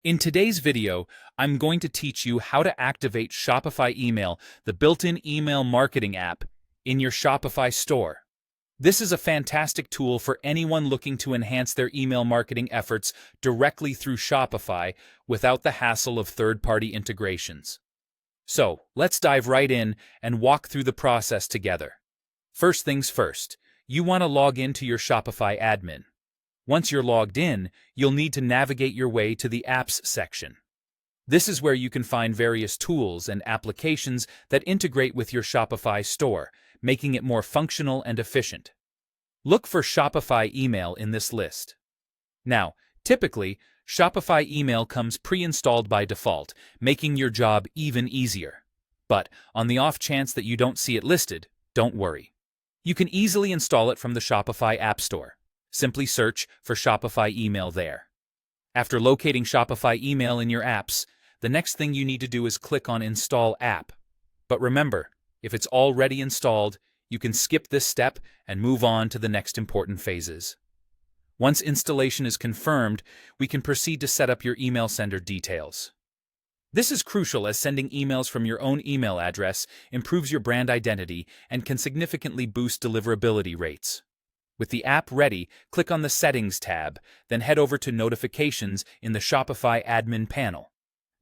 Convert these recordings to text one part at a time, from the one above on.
In today's video, I'm going to teach you how to activate Shopify Email, the built-in email marketing app, in your Shopify store. This is a fantastic tool for anyone looking to enhance their email marketing efforts directly through Shopify without the hassle of third-party integrations. So, let's dive right in and walk through the process together. First things first, you want to log into your Shopify admin. Once you're logged in, you'll need to navigate your way to the Apps section. This is where you can find various tools and applications that integrate with your Shopify store, making it more functional and efficient. Look for Shopify Email in this list. Now, typically, Shopify Email comes pre-installed by default, making your job even easier. But on the off chance that you don't see it listed, don't worry. You can easily install it from the Shopify App Store. Simply search for Shopify Email there. After locating Shopify Email in your apps, the next thing you need to do is click on Install App. But remember, if it's already installed, you can skip this step and move on to the next important phases. Once installation is confirmed, we can proceed to set up your email sender details. This is crucial as sending emails from your own email address improves your brand identity and can significantly boost deliverability rates. With the app ready, click on the Settings tab, then head over to Notifications in the Shopify admin panel.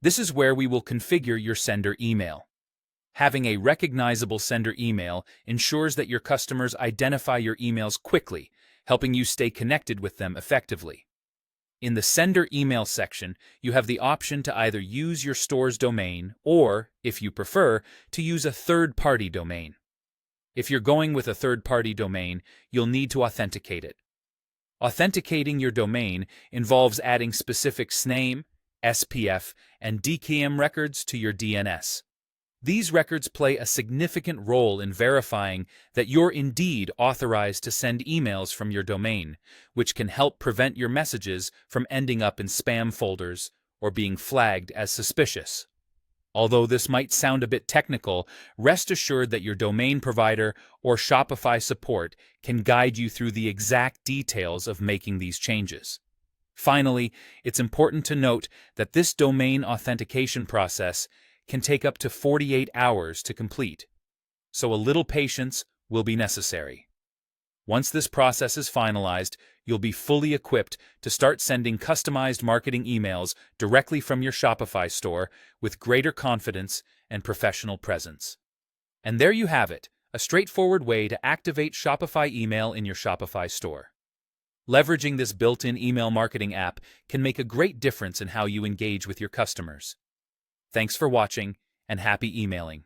This is where we will configure your sender email. Having a recognizable sender email ensures that your customers identify your emails quickly, helping you stay connected with them effectively. In the Sender Email section, you have the option to either use your store's domain or, if you prefer, to use a third-party domain. If you're going with a third-party domain, you'll need to authenticate it. Authenticating your domain involves adding specific SNAME, SPF, and DKIM records to your DNS. These records play a significant role in verifying that you're indeed authorized to send emails from your domain, which can help prevent your messages from ending up in spam folders or being flagged as suspicious. Although this might sound a bit technical, rest assured that your domain provider or Shopify support can guide you through the exact details of making these changes. Finally, it's important to note that this domain authentication process can take up to 48 hours to complete, so a little patience will be necessary. Once this process is finalized, you'll be fully equipped to start sending customized marketing emails directly from your Shopify store with greater confidence and professional presence. And there you have it, a straightforward way to activate Shopify Email in your Shopify store. Leveraging this built-in email marketing app can make a great difference in how you engage with your customers. Thanks for watching, and happy emailing.